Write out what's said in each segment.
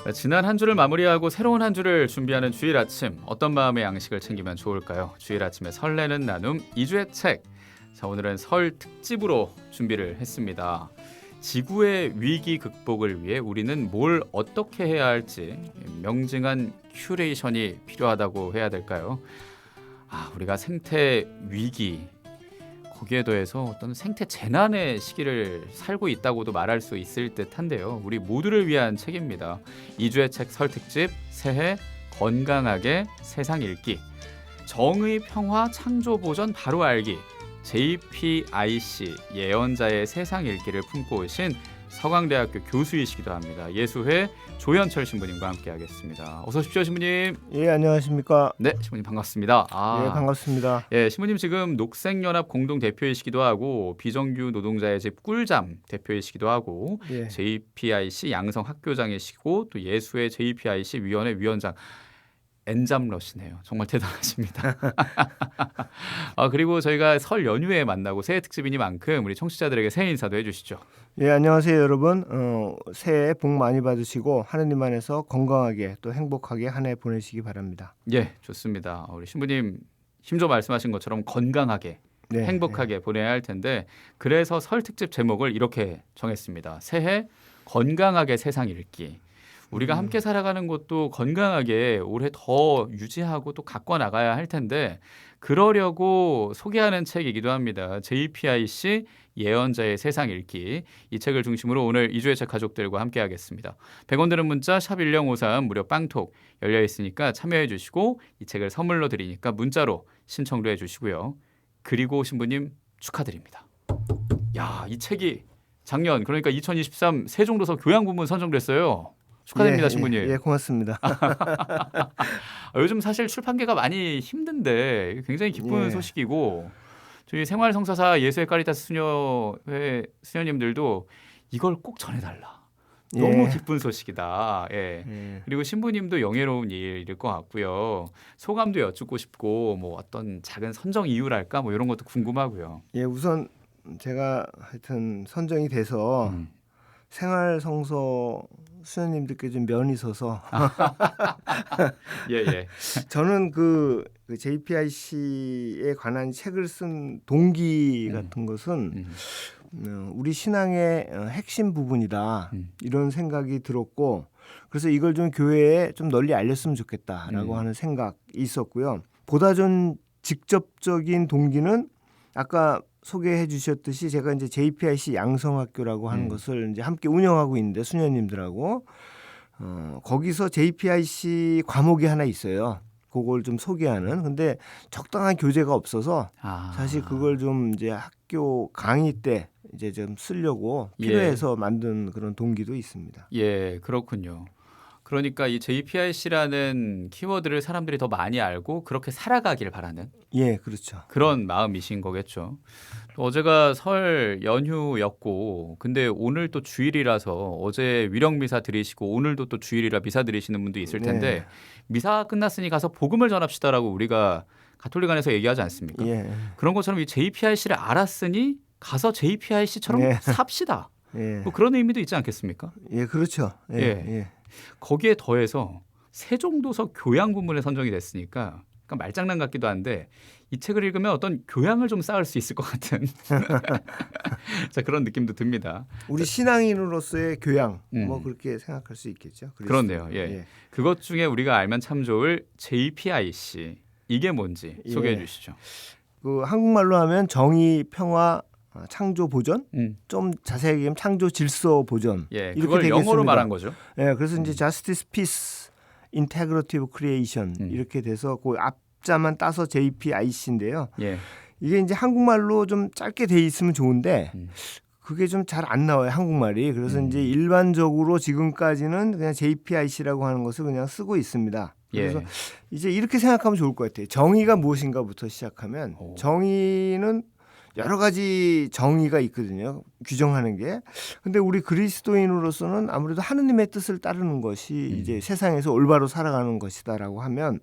지난 한 주를 마무리하고 새로운 한 주를 준비하는 주일 아침, 어떤 마음의 양식을 챙기면 좋을까요? 주일 아침에 설레는 나눔 2주의 책. 자, 오늘은 설 특집으로 준비를 했습니다. 지구의 위기 극복을 위해 우리는 뭘 어떻게 해야 할지 명징한 큐레이션이 필요하다고 해야 될까요? 우리가 생태 위기, 거기에 더해서 어떤 생태 재난의 시기를 살고 있다고도 말할 수 있을 듯한데요. 우리 모두를 위한 책입니다. 2주의 책 설 특집, 새해 건강하게 세상 읽기, 정의 평화 창조 보전 바로 알기, JPIC 예언자의 세상 읽기를 품고 오신 서강대학교 교수이시기도 합니다. 예수회 조현철 신부님과 함께하겠습니다. 어서 오십시오, 신부님. 예, 안녕하십니까. 네, 신부님 반갑습니다. 예, 반갑습니다. 예, 신부님 지금 녹색연합 공동 대표이시기도 하고 비정규 노동자의 집 꿀잠 대표이시기도 하고 예. JPIC 양성 학교장이시고 또 예수회 JPIC 위원회 위원장. 엔잡러시네요. 정말 대단하십니다. 그리고 저희가 설 연휴에 만나고 새해 특집이니만큼 우리 청취자들에게 새해 인사도 해주시죠. 예, 안녕하세요, 여러분. 새해 복 많이 받으시고 하느님 안에서 건강하게 또 행복하게 한 해 보내시기 바랍니다. 예, 좋습니다. 우리 신부님 힘줘 말씀하신 것처럼 건강하게 네, 행복하게 보내야 할 텐데 그래서 설 특집 제목을 이렇게 정했습니다. 새해 건강하게 세상 읽기. 우리가 함께 살아가는 것도 건강하게 올해 더 유지하고 또 가꿔 나가야 할 텐데 그러려고 소개하는 책이기도 합니다. JPIC 예언자의 세상 읽기. 이 책을 중심으로 오늘 2주의 책 가족들과 함께 하겠습니다. 100원 드는 문자 샵 1053 무료 빵톡 열려 있으니까 참여해 주시고 이 책을 선물로 드리니까 문자로 신청도 해 주시고요. 그리고 신부님 축하드립니다. 야, 이 책이 작년 그러니까 2023 세종도서 교양부문 선정됐어요. 축하드립니다, 신부님. 예, 고맙습니다. 요즘 사실 출판계가 많이 힘든데 굉장히 기쁜 예. 소식이고 저희 생활성사사 예수의 카리타스 수녀회 수녀님들도 이걸 꼭 전해달라. 너무 예. 기쁜 소식이다. 예. 예. 그리고 신부님도 영예로운 일일 것 같고요. 소감도 여쭙고 싶고 뭐 어떤 작은 선정 이유랄까 뭐 이런 것도 궁금하고요. 예, 우선 제가 하여튼 선정이 돼서 생활성서 수녀님들께 좀 면이 서서 예. 저는 그 JPIC에 관한 책을 쓴 동기 같은 것은 우리 신앙의 핵심 부분이다 이런 생각이 들었고 그래서 이걸 좀 교회에 좀 널리 알렸으면 좋겠다라고 하는 생각이 있었고요. 보다 좀 직접적인 동기는 아까 소개해 주셨듯이 제가 이제 JPIC 양성학교라고 하는 것을 이제 함께 운영하고 있는데 수녀님들하고 거기서 JPIC 과목이 하나 있어요. 그걸 좀 소개하는. 근데 적당한 교재가 없어서 사실 그걸 좀 이제 학교 강의 때 이제 좀 쓰려고 필요해서 만든 그런 동기도 있습니다. 예, 그렇군요. 그러니까 이 JPIC라는 키워드를 사람들이 더 많이 알고 그렇게 살아가길 바라는 예, 그렇죠. 그런 마음이신 거겠죠. 또 어제가 설 연휴였고 근데 오늘 또 주일이라서 어제 위령 미사 드리시고 오늘도 또 주일이라 미사 드리시는 분도 있을 텐데 미사 끝났으니 가서 복음을 전합시다라고 우리가 가톨릭 안에서 얘기하지 않습니까? 예. 그런 것처럼 이 JPIC를 알았으니 가서 JPIC처럼 삽시다. 예. 뭐 그런 의미도 있지 않겠습니까? 예, 그렇죠. 예. 거기에 더해서 세종도서 교양부문에 선정이 됐으니까 약간 말장난 같기도 한데 이 책을 읽으면 어떤 교양을 좀 쌓을 수 있을 것 같은 자, 그런 느낌도 듭니다. 우리 신앙인으로서의 교양 뭐 그렇게 생각할 수 있겠죠. 그렇네요. 예. 그것 중에 우리가 알면 참 좋을 JPIC 이게 뭔지 소개해 주시죠. 그 한국말로 하면 정의, 평화, 창조 보전, 좀 자세하게 얘기하면 창조 질서 보전. 예, 이렇게 그걸 되겠습니다. 영어로 말한 거죠. 예, 그래서 이제 Justice, Peace, Integrative Creation 이렇게 돼서 그 앞자만 따서 JPIC인데요. 예. 이게 이제 한국말로 좀 짧게 돼 있으면 좋은데 그게 좀 잘 안 나와요, 한국말이. 그래서 이제 일반적으로 지금까지는 그냥 JPIC라고 하는 것을 그냥 쓰고 있습니다. 그래서 이제 이렇게 생각하면 좋을 것 같아요. 정의가 무엇인가부터 시작하면 정의는 여러 가지 정의가 있거든요. 규정하는 게. 근데 우리 그리스도인으로서는 아무래도 하느님의 뜻을 따르는 것이 이제 세상에서 올바로 살아가는 것이다라고 하면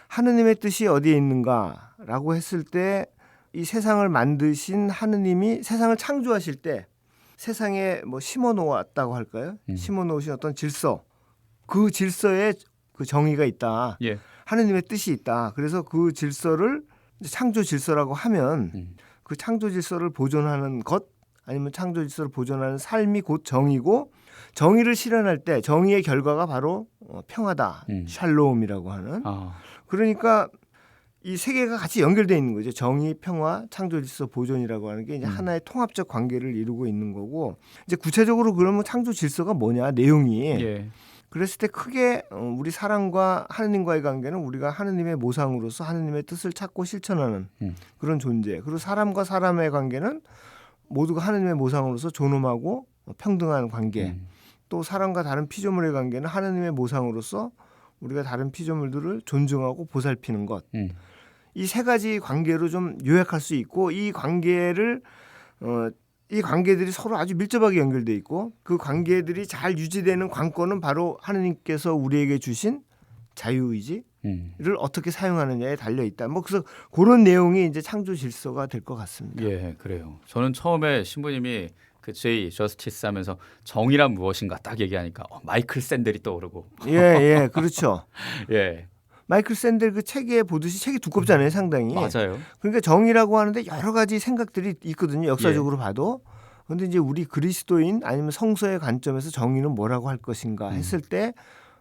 하느님의 뜻이 어디에 있는가라고 했을 때 이 세상을 만드신 하느님이 세상을 창조하실 때 세상에 뭐 심어 놓았다고 할까요? 심어 놓으신 어떤 질서 그 질서에 그 정의가 있다. 예. 하느님의 뜻이 있다. 그래서 그 질서를 창조 질서라고 하면 그 창조 질서를 보존하는 것 아니면 창조 질서를 보존하는 삶이 곧 정의고 정의를 실현할 때 정의의 결과가 바로 평화다. 샬롬이라고 하는. 그러니까 이 세 개가 같이 연결되어 있는 거죠. 정의, 평화, 창조 질서 보존이라고 하는 게 이제 하나의 통합적 관계를 이루고 있는 거고 이제 구체적으로 그러면 창조 질서가 뭐냐 내용이 예. 그랬을 때 크게 우리 사람과 하느님과의 관계는 우리가 하느님의 모상으로서 하느님의 뜻을 찾고 실천하는 그런 존재. 그리고 사람과 사람의 관계는 모두가 하느님의 모상으로서 존엄하고 평등한 관계. 또 사람과 다른 피조물의 관계는 하느님의 모상으로서 우리가 다른 피조물들을 존중하고 보살피는 것. 이 세 가지 관계로 좀 요약할 수 있고 이 관계들이 서로 아주 밀접하게 연결돼 있고 그 관계들이 잘 유지되는 관건은 바로 하느님께서 우리에게 주신 자유의지를 어떻게 사용하느냐에 달려 있다. 뭐 그래서 그런 내용이 이제 창조 질서가 될 것 같습니다. 예, 그래요. 저는 처음에 신부님이 그 J 저스티스 하면서 정의란 무엇인가 딱 얘기하니까 마이클 샌델이 떠오르고. 예, 그렇죠. 예. 마이클 샌델 그 책에 보듯이 책이 두껍잖아요, 상당히. 맞아요. 그러니까 정의라고 하는데 여러 가지 생각들이 있거든요, 역사적으로 봐도. 그런데 이제 우리 그리스도인 아니면 성서의 관점에서 정의는 뭐라고 할 것인가 했을 때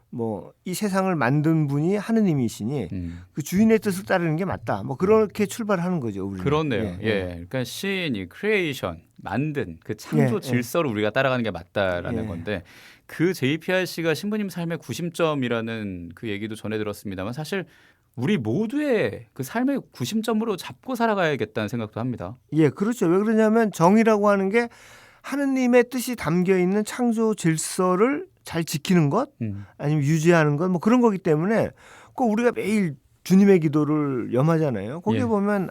뭐 이 세상을 만든 분이 하느님이시니 그 주인의 뜻을 따르는 게 맞다. 뭐 그렇게 출발하는 거죠, 우리는. 그렇네요. 예. 그러니까 시인이 크리에이션 만든 그 창조 질서를 우리가 따라가는 게 맞다라는 건데 그 JPRC가 신부님 삶의 구심점이라는 그 얘기도 전해 들었습니다만 사실 우리 모두의 그 삶의 구심점으로 잡고 살아가야겠다는 생각도 합니다. 예, 그렇죠. 왜 그러냐면 정의라고 하는 게 하느님의 뜻이 담겨 있는 창조 질서를 잘 지키는 것 아니면 유지하는 것 뭐 그런 거기 때문에 꼭 우리가 매일 주님의 기도를 염하잖아요. 거기에 보면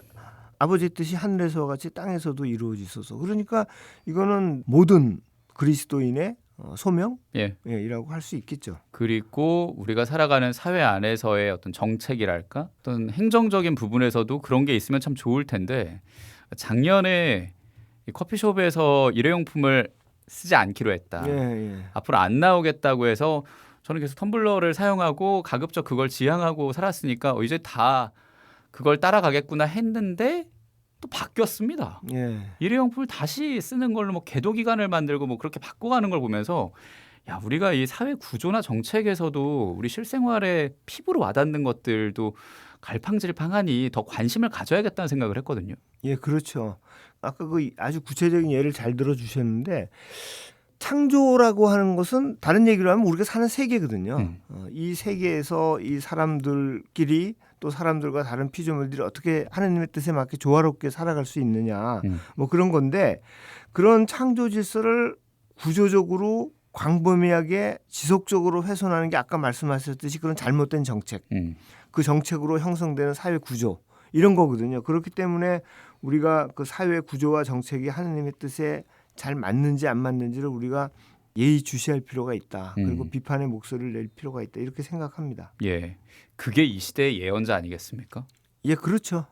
아버지의 뜻이 하늘에서와 같이 땅에서도 이루어지소서. 그러니까 이거는 모든 그리스도인의 소명이라고 할 수 있겠죠. 그리고 우리가 살아가는 사회 안에서의 어떤 정책이랄까 어떤 행정적인 부분에서도 그런 게 있으면 참 좋을 텐데 작년에 이 커피숍에서 일회용품을 쓰지 않기로 했다. 앞으로 안 나오겠다고 해서 저는 계속 텀블러를 사용하고 가급적 그걸 지향하고 살았으니까 이제 다 그걸 따라가겠구나 했는데 또 바뀌었습니다. 일회용품을 다시 쓰는 걸로 뭐 계도 기간을 만들고 뭐 그렇게 바꿔가는 걸 보면서 야 우리가 이 사회 구조나 정책에서도 우리 실생활에 피부로 와닿는 것들도 갈팡질팡하니 더 관심을 가져야겠다는 생각을 했거든요. 예, 그렇죠. 아까 그 아주 구체적인 예를 잘 들어주셨는데 창조라고 하는 것은 다른 얘기로 하면 우리가 사는 세계거든요. 이 세계에서 이 사람들끼리 또 사람들과 다른 피조물들이 어떻게 하느님의 뜻에 맞게 조화롭게 살아갈 수 있느냐 뭐 그런 건데 그런 창조 질서를 구조적으로 광범위하게 지속적으로 훼손하는 게 아까 말씀하셨듯이 그런 잘못된 정책 그 정책으로 형성되는 사회 구조 이런 거거든요. 그렇기 때문에 우리가 그 사회 구조와 정책이 하느님의 뜻에 잘 맞는지 안 맞는지를 우리가 예의주시할 필요가 있다. 그리고 비판의 목소리를 낼 필요가 있다. 이렇게 생각합니다. 예, 그게 이 시대의 예언자 아니겠습니까? 예, 그렇죠.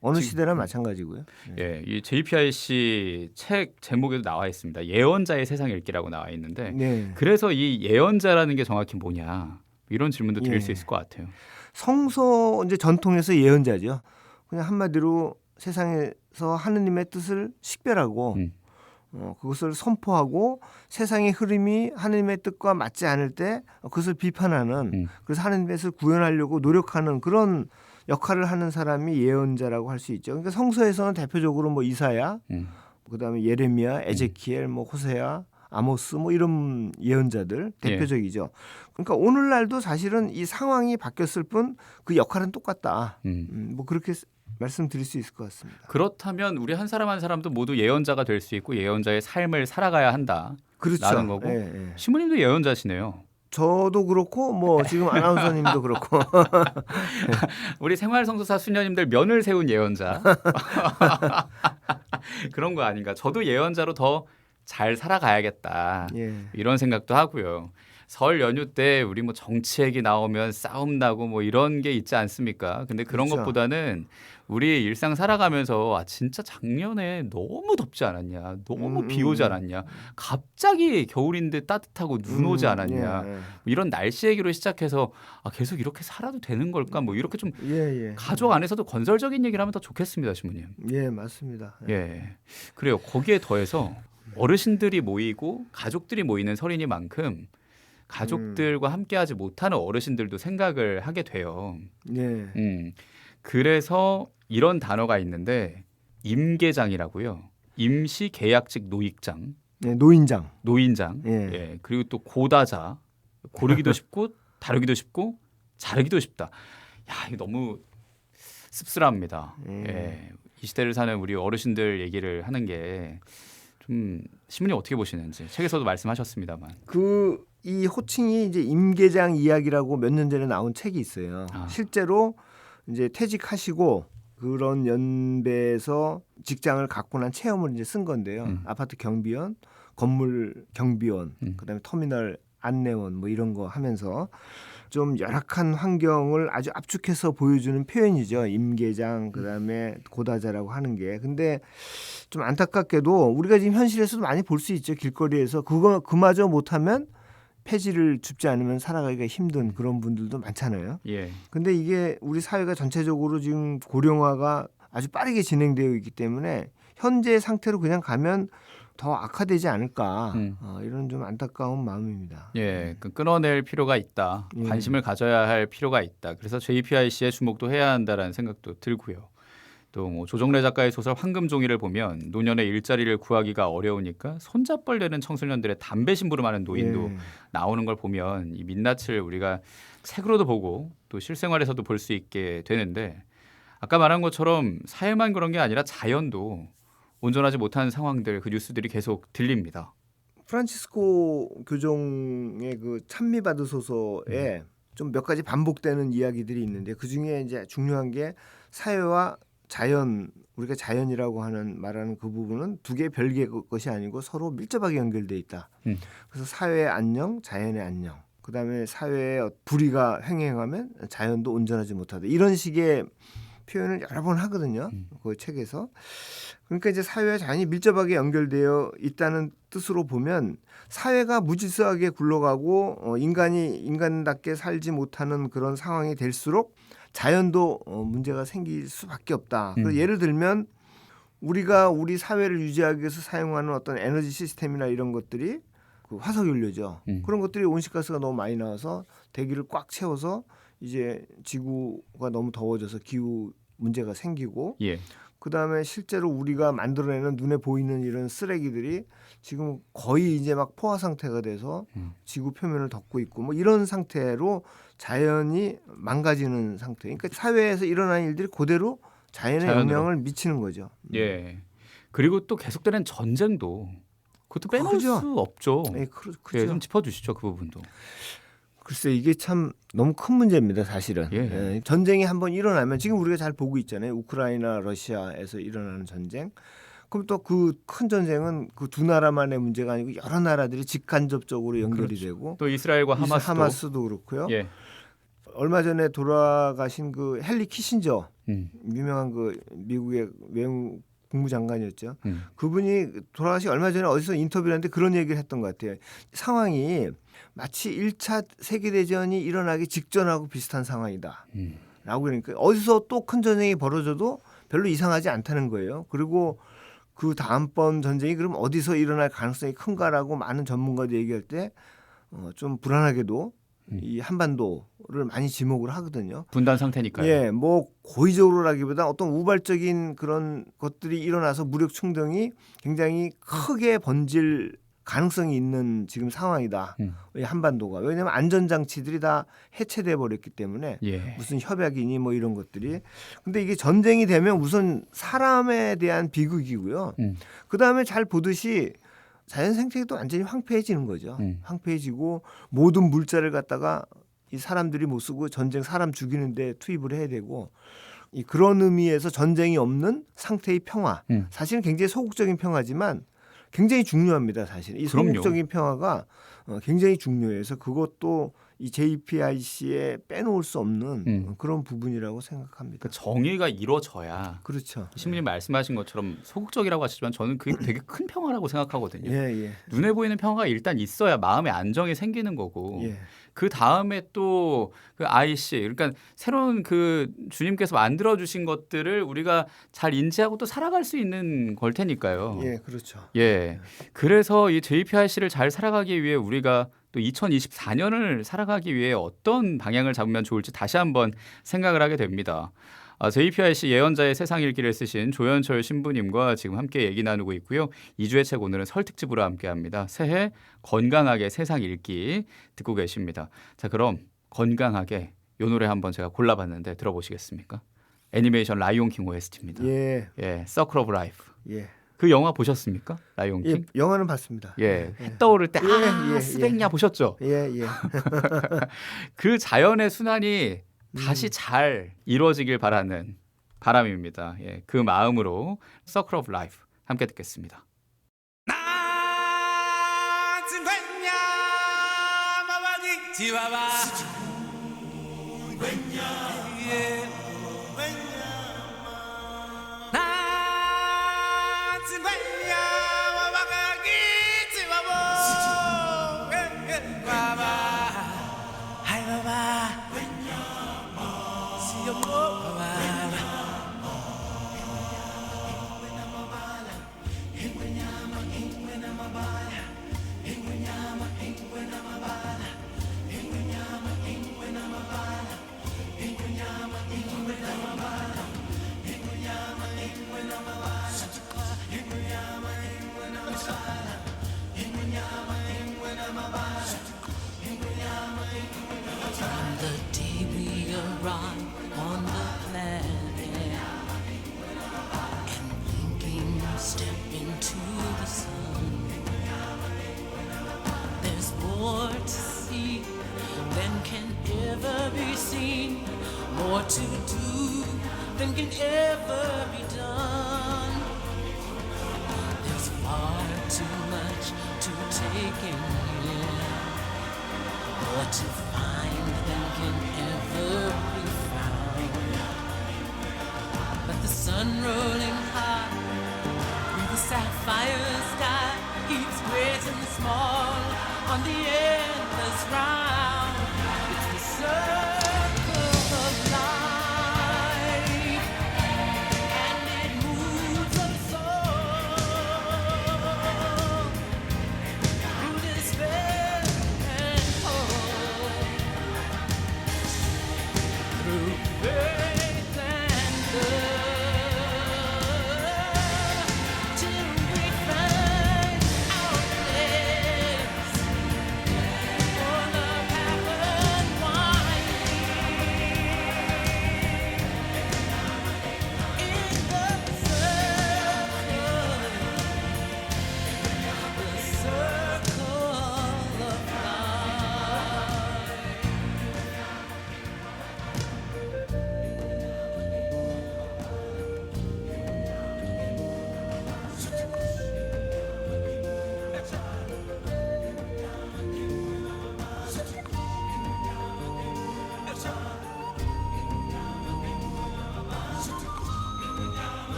어느 시대나 마찬가지고요. 예, 이 JPRC 책 제목에도 나와 있습니다. 예언자의 세상 읽기라고 나와 있는데 그래서 이 예언자라는 게 정확히 뭐냐 이런 질문도 드릴 수 있을 것 같아요. 성서 이제 전통에서 예언자죠. 그냥 한마디로 세상에서 하느님의 뜻을 식별하고 그것을 선포하고 세상의 흐름이 하느님의 뜻과 맞지 않을 때 그것을 비판하는 그래서 하느님의 뜻을 구현하려고 노력하는 그런 역할을 하는 사람이 예언자라고 할 수 있죠. 그러니까 성서에서는 대표적으로 뭐 이사야, 그다음에 예레미야, 에제키엘, 뭐 호세야, 아모스 뭐 이런 예언자들 대표적이죠. 그러니까 오늘날도 사실은 이 상황이 바뀌었을 뿐 그 역할은 똑같다. 뭐 그렇게 말씀드릴 수 있을 것 같습니다. 그렇다면 우리 한 사람 한 사람도 모두 예언자가 될 수 있고 예언자의 삶을 살아가야 한다. 그렇죠. 라는 거고. 신부님도 예언자시네요. 저도 그렇고 뭐 지금 아나운서님도 그렇고 우리 생활성소사 수녀님들 면을 세운 예언자 그런 거 아닌가. 저도 예언자로 더 잘 살아가야겠다 이런 생각도 하고요. 설 연휴 때 우리 뭐 정치 얘기 나오면 싸움 나고 뭐 이런 게 있지 않습니까? 근데 그런 그렇죠. 것보다는 우리 일상 살아가면서 진짜 작년에 너무 덥지 않았냐? 너무 비 오지 않았냐? 갑자기 겨울인데 따뜻하고 눈 오지 않았냐? 예, 예. 이런 날씨 얘기로 시작해서 계속 이렇게 살아도 되는 걸까? 뭐 이렇게 좀 예, 예. 가족 안에서도 건설적인 얘기를 하면 더 좋겠습니다, 신부님. 예, 맞습니다. 예. 그래요. 거기에 더해서 어르신들이 모이고 가족들이 모이는 설이니만큼 가족들과 함께하지 못하는 어르신들도 생각을 하게 돼요. 예. 그래서 이런 단어가 있는데 임계장이라고요. 임시 계약직 노익장, 예, 노인장. 노인장, 예. 예. 그리고 또 고다자, 고르기도 쉽고 다루기도 쉽고 자르기도 쉽다. 야, 이거 너무 씁쓸합니다. 예. 이 시대를 사는 우리 어르신들 얘기를 하는 게 좀 신부님 어떻게 보시는지 책에서도 말씀하셨습니다만. 이 호칭이 이제 임계장 이야기라고 몇 년 전에 나온 책이 있어요. 실제로 이제 퇴직하시고 그런 연배에서 직장을 갖고 난 체험을 이제 쓴 건데요. 아파트 경비원, 건물 경비원, 그다음에 터미널 안내원 뭐 이런 거 하면서 좀 열악한 환경을 아주 압축해서 보여주는 표현이죠. 임계장, 그다음에 고다자라고 하는 게. 근데 좀 안타깝게도 우리가 지금 현실에서도 많이 볼 수 있죠. 길거리에서 그마저 못하면 폐지를 줍지 않으면 살아가기가 힘든 그런 분들도 많잖아요. 예. 근데 이게 우리 사회가 전체적으로 지금 고령화가 아주 빠르게 진행되어 있기 때문에 현재 상태로 그냥 가면 더 악화되지 않을까 이런 좀 안타까운 마음입니다. 예, 끊어낼 필요가 있다. 관심을 가져야 할 필요가 있다. 그래서 JPIC에 주목도 해야 한다라는 생각도 들고요. 또 뭐 조정래 작가의 소설 황금종이를 보면 노년의 일자리를 구하기가 어려우니까 손잡벌 되는 청소년들의 담배 심부름하는 노인도 나오는 걸 보면 이 민낯을 우리가 책으로도 보고 또 실생활에서도 볼 수 있게 되는데 아까 말한 것처럼 사회만 그런 게 아니라 자연도 온전하지 못한 상황들 그 뉴스들이 계속 들립니다. 프란치스코 교종의 그 찬미받으소서에 좀 몇 가지 반복되는 이야기들이 있는데 그 중에 이제 중요한 게 사회와 자연, 우리가 자연이라고 하는 말하는 그 부분은 두 개의 별개의 것이 아니고 서로 밀접하게 연결돼 있다. 그래서 사회의 안녕, 자연의 안녕. 그다음에 사회에 불의가 횡행하면 자연도 온전하지 못하다. 이런 식의 표현을 여러 번 하거든요. 그 책에서. 그러니까 이제 사회와 자연이 밀접하게 연결되어 있다는 뜻으로 보면 사회가 무질서하게 굴러가고 인간이 인간답게 살지 못하는 그런 상황이 될수록 자연도 문제가 생길 수밖에 없다. 그래서 예를 들면 우리가 우리 사회를 유지하기 위해서 사용하는 어떤 에너지 시스템이나 이런 것들이 그 화석연료죠. 그런 것들이 온실가스가 너무 많이 나와서 대기를 꽉 채워서 이제 지구가 너무 더워져서 기후 문제가 생기고 그다음에 실제로 우리가 만들어내는 눈에 보이는 이런 쓰레기들이 지금 거의 이제 막 포화 상태가 돼서 지구 표면을 덮고 있고 뭐 이런 상태로 자연이 망가지는 상태. 그러니까 사회에서 일어나는 일들이 그대로 자연에 영향을 미치는 거죠. 예. 그리고 또 계속되는 전쟁도 그것도 빼놓을 수 없죠. 네, 예, 좀 짚어주시죠 그 부분도. 글쎄 이게 참 너무 큰 문제입니다 사실은. 예, 전쟁이 한번 일어나면 지금 우리가 잘 보고 있잖아요. 우크라이나 러시아에서 일어나는 전쟁. 그럼 또 그 큰 전쟁은 그 두 나라만의 문제가 아니고 여러 나라들이 직간접적으로 연결이 되고 또 이스라엘과 하마스도 그렇고요. 얼마 전에 돌아가신 그 헨리 키신저 유명한 그 미국의 외무 국무장관이었죠. 그분이 돌아가시 얼마 전에 어디서 인터뷰를 했는데 그런 얘기를 했던 것 같아요. 상황이 마치 1차 세계대전이 일어나기 직전하고 비슷한 상황이다. 라고 그러니까 어디서 또 큰 전쟁이 벌어져도 별로 이상하지 않다는 거예요. 그리고 그 다음번 전쟁이 그럼 어디서 일어날 가능성이 큰가라고 많은 전문가들이 얘기할 때 좀 불안하게도 이 한반도를 많이 지목을 하거든요. 분단 상태니까요. 예, 뭐 고의적으로라기보다 어떤 우발적인 그런 것들이 일어나서 무력 충동이 굉장히 크게 번질 가능성이 있는 지금 상황이다. 이 한반도가. 왜냐하면 안전장치들이 다 해체돼 버렸기 때문에 무슨 협약이니 뭐 이런 것들이. 근데 이게 전쟁이 되면 우선 사람에 대한 비극이고요. 그다음에 잘 보듯이 자연 생태계도 완전히 황폐해지는 거죠. 황폐해지고 모든 물자를 갖다가 이 사람들이 못 쓰고 전쟁 사람 죽이는 데 투입을 해야 되고 그런 의미에서 전쟁이 없는 상태의 평화. 사실은 굉장히 소극적인 평화지만 굉장히 중요합니다. 사실 이 그럼요. 소극적인 평화가 굉장히 중요해서 그것도 이 JPIC에 빼놓을 수 없는 그런 부분이라고 생각합니다. 그 정의가 이루어져야. 그렇죠. 신부님 말씀하신 것처럼 소극적이라고 하시지만 저는 그게 되게 큰 평화라고 생각하거든요. 예, 예. 눈에 보이는 평화가 일단 있어야 마음의 안정이 생기는 거고 예. 그 다음에 또 그 IC 그러니까 새로운 그 주님께서 만들어 주신 것들을 우리가 잘 인지하고 또 살아갈 수 있는 걸 테니까요. 예, 그렇죠. 예. 그래서 이 JPIC를 잘 살아가기 위해 우리가 또 2024년을 살아가기 위해 어떤 방향을 잡으면 좋을지 다시 한번 생각을 하게 됩니다. JPIC 예언자의 세상 읽기를 쓰신 조현철 신부님과 지금 함께 얘기 나누고 있고요. 2주의 책 오늘은 설 특집으로 함께합니다. 새해 건강하게 세상 읽기 듣고 계십니다. 자, 그럼 건강하게 이 노래 한번 제가 골라봤는데 들어보시겠습니까? 애니메이션 라이온킹 OST입니다. 예, 서클 오브 라이프. 예. 그 영화 보셨습니까? 라이온킹? 예, 영화는 봤습니다. 해 떠오를 때 예, 스백냐 보셨죠? 예, 예. 그 자연의 순환이 다시 잘 이루어지길 바라는 바람입니다. 그 마음으로 서클 오브 라이프 함께 듣겠습니다. The day we arrive on the planet and blinking step into the sun, there's more to see than can ever be seen, more to do than can ever be done. There's far too much to take in here, more to find than can ever be found. But the sun rolling high through the sapphire sky keeps great and small on the endless round. It's the circle of life, and it moves us all through despair and hope, through faith and love, till we find our place. For love hath unwinding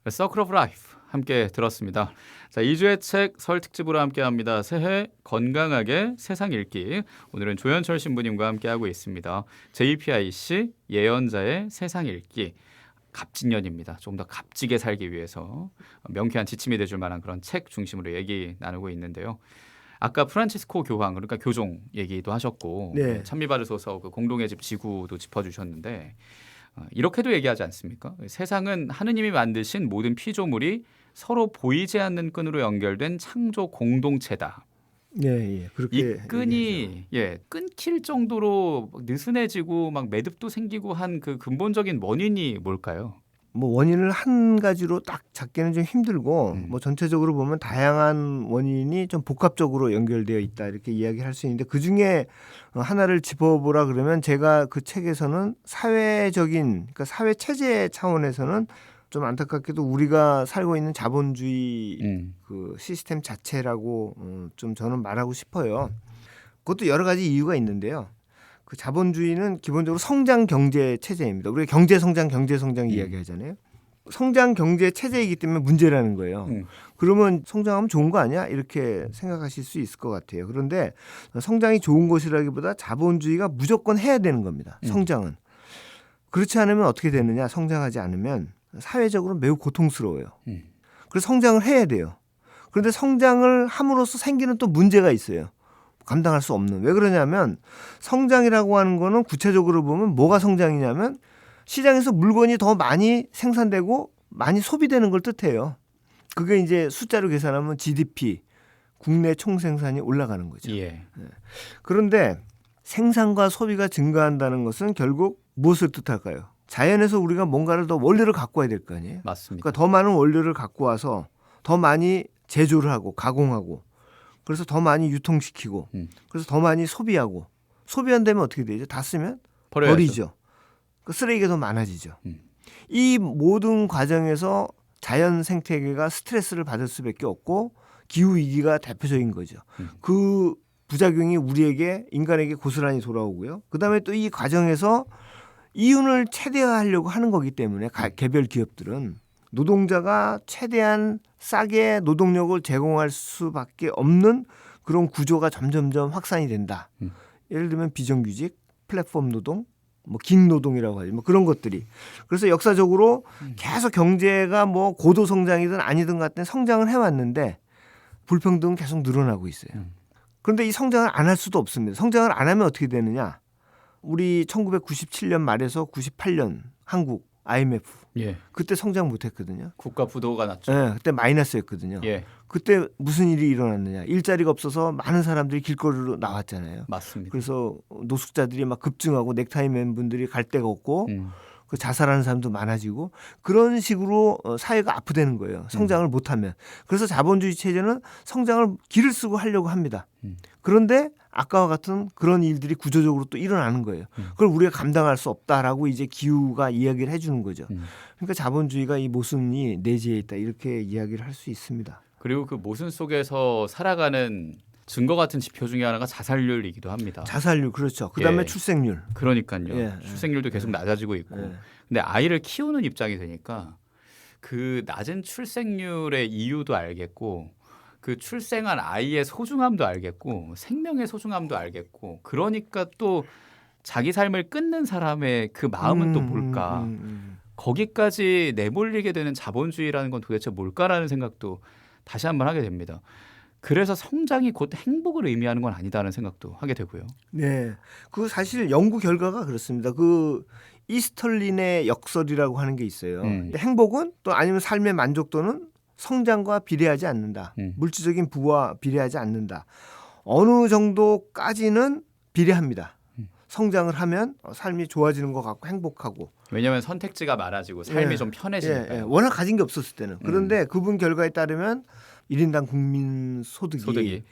서클 오브 라이프 함께 들었습니다. 자, 2주의 책 설 특집으로 함께합니다. 새해 건강하게 세상 읽기. 오늘은 조현철 신부님과 함께하고 있습니다. JPIC 예언자의 세상 읽기. 갑진년입니다. 조금 더 값지게 살기 위해서 명쾌한 지침이 돼줄 만한 그런 책 중심으로 얘기 나누고 있는데요. 아까 프란치스코 교황 그러니까 교종 얘기도 하셨고 네. 찬미받으소서 그 공동의 집 지구도 짚어주셨는데 이렇게도 얘기하지 않습니까? 세상은 하느님이 만드신 모든 피조물이 서로 보이지 않는 끈으로 연결된 창조 공동체다. 예, 그렇게 이 끈이 끊길 정도로 느슨해지고 막 매듭도 생기고 한 그 근본적인 원인이 뭘까요? 뭐 원인을 한 가지로 딱 잡기는 좀 힘들고 뭐 전체적으로 보면 다양한 원인이 좀 복합적으로 연결되어 있다 이렇게 이야기할 수 있는데 그중에 하나를 짚어보라 그러면 제가 그 책에서는 사회적인 그러니까 사회 체제 차원에서는 좀 안타깝게도 우리가 살고 있는 자본주의 그 시스템 자체라고 좀 저는 말하고 싶어요. 그것도 여러 가지 이유가 있는데요. 그 자본주의는 기본적으로 성장 경제 체제입니다. 우리가 경제 성장 이야기하잖아요. 성장 경제 체제이기 때문에 문제라는 거예요. 그러면 성장하면 좋은 거 아니야? 이렇게 생각하실 수 있을 것 같아요. 그런데 성장이 좋은 것이라기보다 자본주의가 무조건 해야 되는 겁니다. 성장은. 그렇지 않으면 어떻게 되느냐? 성장하지 않으면 사회적으로 매우 고통스러워요. 그래서 성장을 해야 돼요. 그런데 성장을 함으로써 생기는 또 문제가 있어요. 감당할 수 없는. 왜 그러냐면 성장이라고 하는 거는 구체적으로 보면 뭐가 성장이냐면 시장에서 물건이 더 많이 생산되고 많이 소비되는 걸 뜻해요. 그게 이제 숫자로 계산하면 GDP, 국내 총생산이 올라가는 거죠. 예. 그런데 생산과 소비가 증가한다는 것은 결국 무엇을 뜻할까요? 자연에서 우리가 뭔가를 더 원료를 갖고 와야 될 거 아니에요. 맞습니다. 그러니까 더 많은 원료를 갖고 와서 더 많이 제조를 하고 가공하고 그래서 더 많이 유통시키고 그래서 더 많이 소비하고 소비한다면 어떻게 되죠? 다 쓰면 버려야죠. 버리죠. 그 쓰레기가 더 많아지죠. 이 모든 과정에서 자연 생태계가 스트레스를 받을 수밖에 없고 기후 위기가 대표적인 거죠. 그 부작용이 우리에게 인간에게 고스란히 돌아오고요. 그다음에 또 이 과정에서 이윤을 최대화하려고 하는 거기 때문에 개별 기업들은 노동자가 최대한 싸게 노동력을 제공할 수밖에 없는 그런 구조가 점점점 확산이 된다. 예를 들면 비정규직, 플랫폼 노동, 뭐 긴 노동이라고 하죠. 뭐 그런 것들이. 그래서 역사적으로 계속 경제가 뭐 고도 성장이든 아니든 같은 성장을 해왔는데 불평등은 계속 늘어나고 있어요. 그런데 이 성장을 안 할 수도 없습니다. 성장을 안 하면 어떻게 되느냐? 우리 1997년 말에서 98년 한국 IMF 예. 그때 성장 못했거든요. 국가 부도가 났죠. 네, 그때 마이너스였거든요. 예. 그때 무슨 일이 일어났느냐? 일자리가 없어서 많은 사람들이 길거리로 나왔잖아요. 맞습니다. 그래서 노숙자들이 막 급증하고 넥타이 맨 분들이 갈 데가 없고 그 자살하는 사람도 많아지고 그런 식으로 사회가 아프다는 거예요. 성장을 못하면. 그래서 자본주의 체제는 성장을 기를 쓰고 하려고 합니다. 그런데 아까와 같은 그런 일들이 구조적으로 또 일어나는 거예요. 그걸 우리가 감당할 수 없다라고 이제 기후가 이야기를 해주는 거죠. 그러니까 자본주의가 이 모순이 내재해 있다 이렇게 이야기를 할 수 있습니다. 그리고 그 모순 속에서 살아가는 증거 같은 지표 중에 하나가 자살률이기도 합니다. 자살률 그렇죠. 그다음에 예. 출생률. 그러니까요. 예, 출생률도 계속 낮아지고 있고. 예. 근데 아이를 키우는 입장이 되니까 그 낮은 출생률의 이유도 알겠고 그 출생한 아이의 소중함도 알겠고 생명의 소중함도 알겠고 그러니까 또 자기 삶을 끊는 사람의 그 마음은 또 뭘까? 거기까지 내몰리게 되는 자본주의라는 건 도대체 뭘까라는 생각도 다시 한번 하게 됩니다. 그래서 성장이 곧 행복을 의미하는 건 아니다라는 생각도 하게 되고요. 네, 그 사실 연구 결과가 그렇습니다. 그 이스털린의 역설이라고 하는 게 있어요. 행복은 또 아니면 삶의 만족도는 성장과 비례하지 않는다. 물질적인 부와 비례하지 않는다. 어느 정도까지는 비례합니다. 성장을 하면 삶이 좋아지는 것 같고 행복하고. 왜냐하면 선택지가 많아지고 삶이 예, 좀 편해지니까요. 워낙 가진 게 없었을 때는. 그런데 그분 결과에 따르면 1인당 국민 소득이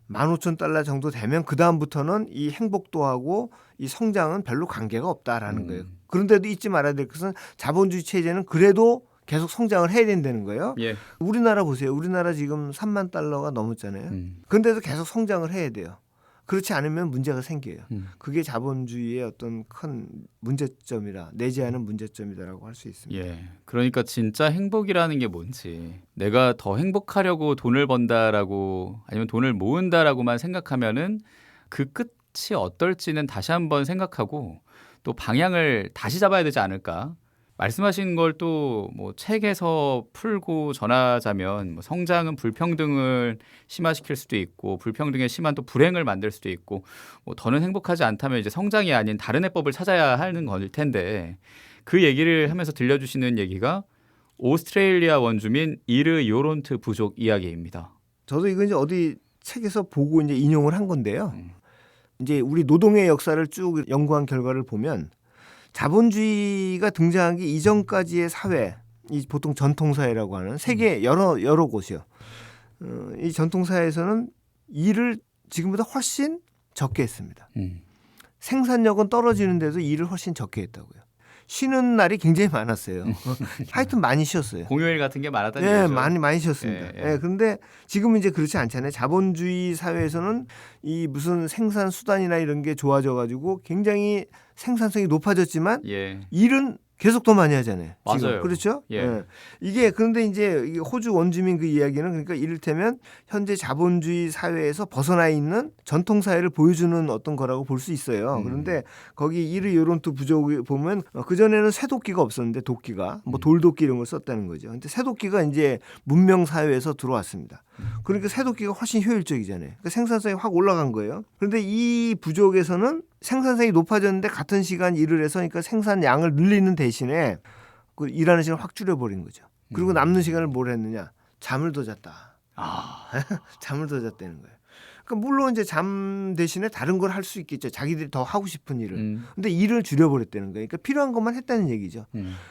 15,000달러 정도 되면 그 다음부터는 이 행복도하고 이 성장은 별로 관계가 없다라는 거예요. 그런데도 잊지 말아야 될 것은 자본주의 체제는 그래도 계속 성장을 해야 된다는 거예요. 예. 우리나라 보세요. 우리나라 지금 3만 달러가 넘었잖아요. 그런데도 계속 성장을 해야 돼요. 그렇지 않으면 문제가 생겨요. 그게 자본주의의 어떤 큰 문제점이라 내지 않은 문제점이다라고 할 수 있습니다. 예. 그러니까 진짜 행복이라는 게 뭔지 내가 더 행복하려고 돈을 번다라고 아니면 돈을 모은다라고만 생각하면은 그 끝이 어떨지는 다시 한번 생각하고 또 방향을 다시 잡아야 되지 않을까? 말씀하신 걸 또 뭐 책에서 풀고 전하자면 뭐 성장은 불평등을 심화시킬 수도 있고 불평등에 심한 또 불행을 만들 수도 있고 뭐 더는 행복하지 않다면 이제 성장이 아닌 다른 해법을 찾아야 하는 걸 텐데 그 얘기를 하면서 들려주시는 얘기가 오스트레일리아 원주민 이르 요론트 부족 이야기입니다. 저도 이거 이제 어디 책에서 보고 이제 인용을 한 건데요. 이제 우리 노동의 역사를 쭉 연구한 결과를 보면 자본주의가 등장하기 이전까지의 사회, 이 보통 전통사회라고 하는 세계 여러 곳이요. 이 전통사회에서는 일을 지금보다 훨씬 적게 했습니다. 생산력은 떨어지는데도 일을 훨씬 적게 했다고요. 쉬는 날이 굉장히 많았어요. 하여튼 많이 쉬었어요. 공휴일 같은 게 많았다는 예, 얘기죠. 많이 쉬었습니다. 예, 그런데 지금은 이제 그렇지 않잖아요. 자본주의 사회에서는 이 무슨 생산 수단이나 이런 게 좋아져가지고 굉장히 생산성이 높아졌지만 예. 일은 계속 더 많이 하잖아요. 지금. 맞아요. 그렇죠? 예. 예. 이게 그런데 이제 이게 호주 원주민 그 이야기는 그러니까 이를테면 현재 자본주의 사회에서 벗어나 있는 전통 사회를 보여주는 어떤 거라고 볼 수 있어요. 그런데 거기 이르 요론트 부족을 보면 그 전에는 쇠도끼가 없었는데 도끼가 뭐 돌도끼 이런 걸 썼다는 거죠. 근데 쇠도끼가 이제 문명 사회에서 들어왔습니다. 그러니까 쇠도끼가 훨씬 효율적이잖아요. 그러니까 생산성이 확 올라간 거예요. 그런데 이 부족에서는 생산성이 높아졌는데 같은 시간 일을 해서 그러니까 생산량을 늘리는 대신에 그 일하는 시간을 확 줄여버린 거죠. 그리고 남는 시간을 뭘 했느냐? 잠을 더 잤다. 잠을 더 잤다는 거예요. 그러니까 물론 이제 잠 대신에 다른 걸 할 수 있겠죠. 자기들이 더 하고 싶은 일을. 근데 일을 줄여버렸다는 거예요. 그러니까 필요한 것만 했다는 얘기죠.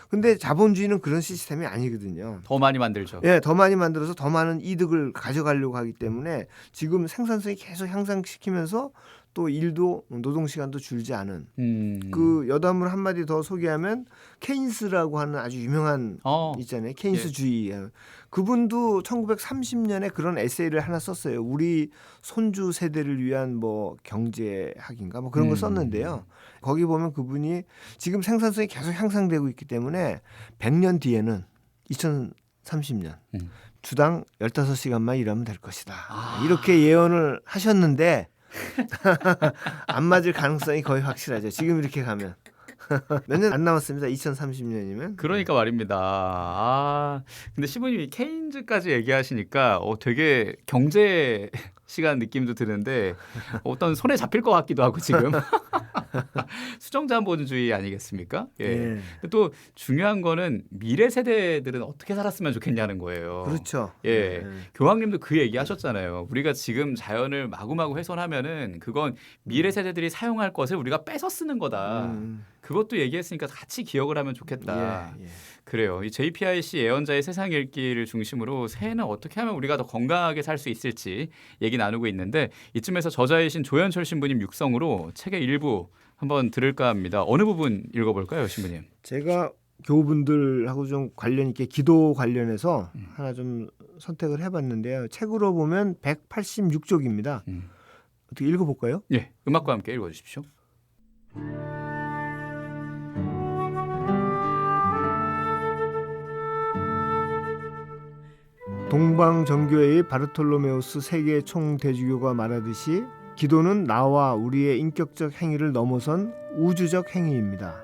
근데 자본주의는 그런 시스템이 아니거든요. 더 많이 만들죠. 예, 더 많이 만들어서 더 많은 이득을 가져가려고 하기 때문에 지금 생산성이 계속 향상시키면서 또 일도 노동 시간도 줄지 않은 그 여담을 한마디 더 소개하면 케인스라고 하는 아주 유명한 있잖아요. 케인스주의. 예. 그분도 1930년에 그런 에세이를 하나 썼어요. 우리 손주 세대를 위한 뭐 경제학인가 뭐 그런 걸 썼는데요. 거기 보면 그분이 지금 생산성이 계속 향상되고 있기 때문에 100년 뒤에는 2030년 주당 15시간만 일하면 될 것이다. 이렇게 예언을 하셨는데 안 맞을 가능성이 거의 확실하죠. 지금 이렇게 가면 몇 년 안 남았습니다. 2030년이면. 그러니까 말입니다. 근데 시부님이 케인즈까지 얘기하시니까 되게 경제 시간 느낌도 드는데 어떤 손에 잡힐 것 같기도 하고 지금 수정자본주의 아니겠습니까? 예. 또 중요한 거는 미래 세대들은 어떻게 살았으면 좋겠냐는 거예요. 그렇죠. 예. 교황님도 그 얘기 하셨잖아요. 우리가 지금 자연을 마구마구 훼손하면은 그건 미래 세대들이 사용할 것을 우리가 뺏어 쓰는 거다. 그것도 얘기했으니까 같이 기억을 하면 좋겠다. 예. 그래요. 이 JPIC 예언자의 세상 읽기를 중심으로 새해는 어떻게 하면 우리가 더 건강하게 살 수 있을지 얘기 나누고 있는데 이쯤에서 저자이신 조현철 신부님 육성으로 책의 일부 한번 들을까 합니다. 어느 부분 읽어볼까요, 신부님? 제가 교우분들하고 좀 관련 있게 기도 관련해서 하나 좀 선택을 해봤는데요. 책으로 보면 186쪽입니다. 어떻게 읽어볼까요? 예, 음악과 함께 읽어주십시오. 동방정교회의 바르톨로메우스 세계 총대주교가 말하듯이 기도는 나와 우리의 인격적 행위를 넘어선 우주적 행위입니다.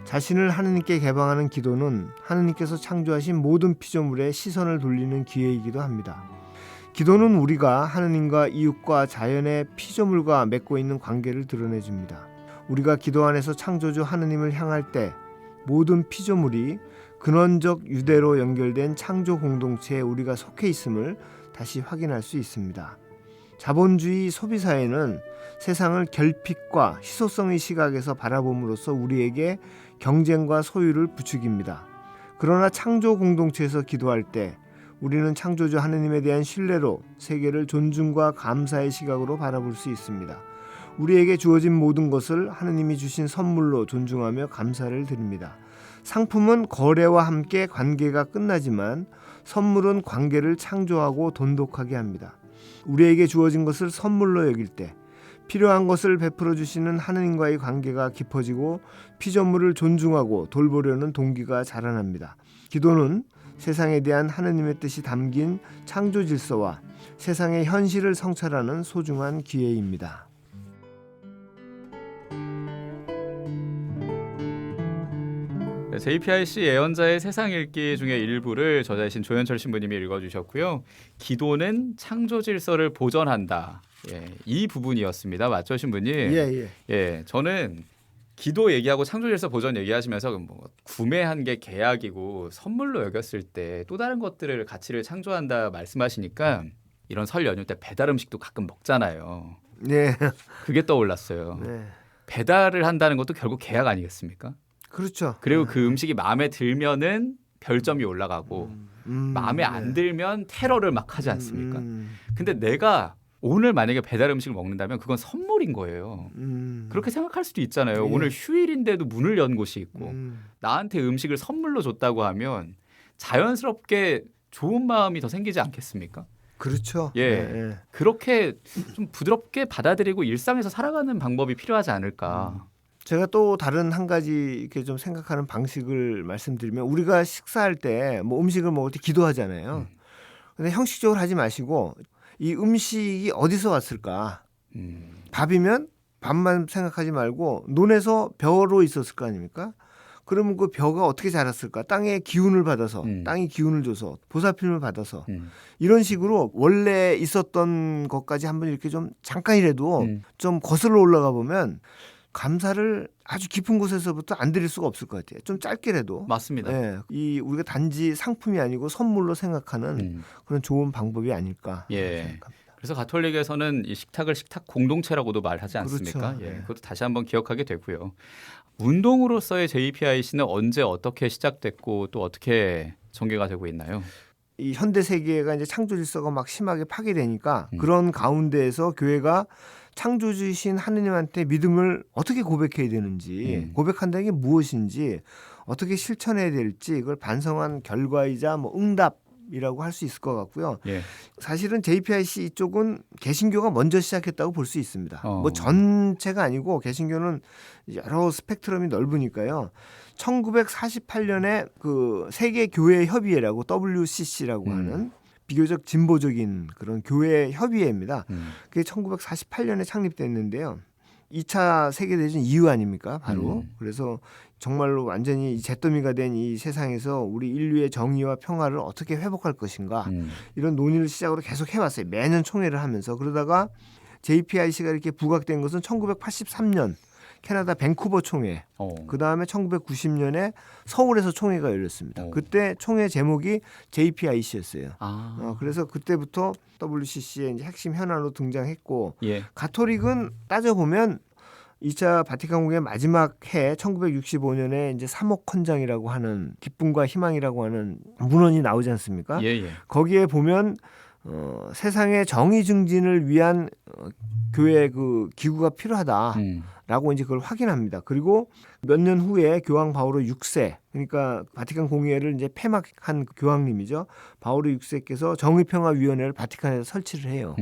자신을 하느님께 개방하는 기도는 하느님께서 창조하신 모든 피조물에 시선을 돌리는 기회이기도 합니다. 기도는 우리가 하느님과 이웃과 자연의 피조물과 맺고 있는 관계를 드러내줍니다. 우리가 기도 안에서 창조주 하느님을 향할 때 모든 피조물이 근원적 유대로 연결된 창조 공동체에 우리가 속해 있음을 다시 확인할 수 있습니다. 자본주의 소비사회는 세상을 결핍과 희소성의 시각에서 바라봄으로써 우리에게 경쟁과 소유를 부추깁니다. 그러나 창조 공동체에서 기도할 때 우리는 창조주 하느님에 대한 신뢰로 세계를 존중과 감사의 시각으로 바라볼 수 있습니다. 우리에게 주어진 모든 것을 하느님이 주신 선물로 존중하며 감사를 드립니다. 상품은 거래와 함께 관계가 끝나지만 선물은 관계를 창조하고 돈독하게 합니다. 우리에게 주어진 것을 선물로 여길 때 필요한 것을 베풀어 주시는 하느님과의 관계가 깊어지고 피조물을 존중하고 돌보려는 동기가 자라납니다. 기도는 세상에 대한 하느님의 뜻이 담긴 창조 질서와 세상의 현실을 성찰하는 소중한 기회입니다. JPIC 예언자의 세상 읽기 중에 일부를 저자이신 조현철 신부님이 읽어주셨고요. 기도는 창조 질서를 보전한다. 예, 이 부분이었습니다. 맞죠, 신부님? 예. 예, 저는 기도 얘기하고 창조 질서 보전 얘기하시면서 뭐 구매한 게 계약이고 선물로 여겼을 때 또 다른 것들을 가치를 창조한다 말씀하시니까 이런 설 연휴 때 배달 음식도 가끔 먹잖아요. 네. 그게 떠올랐어요. 네. 배달을 한다는 것도 결국 계약 아니겠습니까? 그렇죠. 그리고 그 음식이 마음에 들면은 별점이 올라가고 마음에 안 들면 테러를 막 하지 않습니까? 근데 내가 오늘 만약에 배달 음식을 먹는다면 그건 선물인 거예요. 그렇게 생각할 수도 있잖아요. 예. 오늘 휴일인데도 문을 연 곳이 있고 나한테 음식을 선물로 줬다고 하면 자연스럽게 좋은 마음이 더 생기지 않겠습니까? 그렇죠. 예. 네. 그렇게 좀 부드럽게 받아들이고 일상에서 살아가는 방법이 필요하지 않을까. 제가 또 다른 한 가지 이렇게 좀 생각하는 방식을 말씀드리면 우리가 식사할 때 뭐 음식을 먹을 때 기도하잖아요. 근데 형식적으로 하지 마시고 이 음식이 어디서 왔을까? 밥이면 밥만 생각하지 말고 논에서 벼로 있었을 거 아닙니까? 그러면 그 벼가 어떻게 자랐을까? 땅의 기운을 받아서 땅이 기운을 줘서 보살핌을 받아서 이런 식으로 원래 있었던 것까지 한번 이렇게 좀 잠깐이라도 좀 거슬러 올라가 보면 감사를 아주 깊은 곳에서부터 안 드릴 수가 없을 것 같아요. 좀 짧게라도. 맞습니다. 예, 이 우리가 단지 상품이 아니고 선물로 생각하는 그런 좋은 방법이 아닐까 예. 생각합니다. 그래서 가톨릭에서는 이 식탁을 식탁 공동체라고도 말하지 않습니까? 그렇죠. 예, 네. 그것도 다시 한번 기억하게 되고요. 운동으로서의 JPIC는 언제 어떻게 시작됐고 또 어떻게 전개가 되고 있나요? 이 현대 세계가 이제 창조 질서가 막 심하게 파괴되니까 그런 가운데에서 교회가 창조주신 하느님한테 믿음을 어떻게 고백해야 되는지, 고백한다는 게 무엇인지, 어떻게 실천해야 될지 이걸 반성한 결과이자 뭐 응답이라고 할 수 있을 것 같고요. 예. 사실은 JPIC 이쪽은 개신교가 먼저 시작했다고 볼 수 있습니다. 어. 뭐 전체가 아니고 개신교는 여러 스펙트럼이 넓으니까요. 1948년에 그 세계 교회 협의회라고 WCC라고 하는 비교적 진보적인 그런 교회 협의회입니다. 그게 1948년에 창립됐는데요. 2차 세계대전 이후 아닙니까? 바로. 그래서 정말로 완전히 이 잿더미가 된 이 세상에서 우리 인류의 정의와 평화를 어떻게 회복할 것인가 이런 논의를 시작으로 계속 해왔어요. 매년 총회를 하면서. 그러다가 JPIC가 이렇게 부각된 것은 1983년 캐나다 밴쿠버 총회, 그 다음에 1990년에 서울에서 총회가 열렸습니다. 그때 총회 제목이 JPIC였어요. 그래서 그때부터 WCC의 이제 핵심 현안으로 등장했고, 예. 가톨릭은 따져보면 2차 바티칸 공회 마지막 해 1965년에 이제 사목헌장이라고 하는 기쁨과 희망이라고 하는 문헌이 나오지 않습니까? 예, 예. 거기에 보면 세상의 정의 증진을 위한 교회 그 기구가 필요하다라고 이제 그걸 확인합니다. 그리고 몇 년 후에 교황 바오로 6세, 그러니까 바티칸 공회를 이제 폐막한 교황님이죠. 바오로 6세께서 정의평화위원회를 바티칸에서 설치를 해요.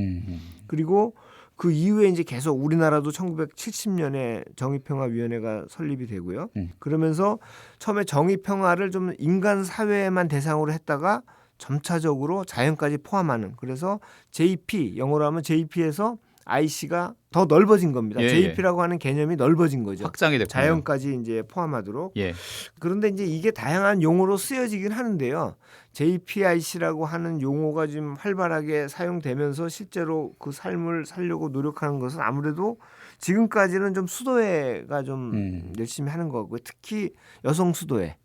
그리고 그 이후에 이제 계속 우리나라도 1970년에 정의평화위원회가 설립이 되고요. 그러면서 처음에 정의평화를 좀 인간 사회만 대상으로 했다가 점차적으로 자연까지 포함하는, 그래서 JP, 영어로 하면 JP에서 IC가 더 넓어진 겁니다. 예, JP라고 하는 개념이 넓어진 거죠. 확장이 됐군요. 자연까지 이제 포함하도록. 예. 그런데 이제 이게 다양한 용어로 쓰여지긴 하는데요. JPIC라고 하는 용어가 지금 활발하게 사용되면서 실제로 그 삶을 살려고 노력하는 것은 아무래도 지금까지는 좀 수도회가 좀 열심히 하는 거고요. 특히 여성 수도회.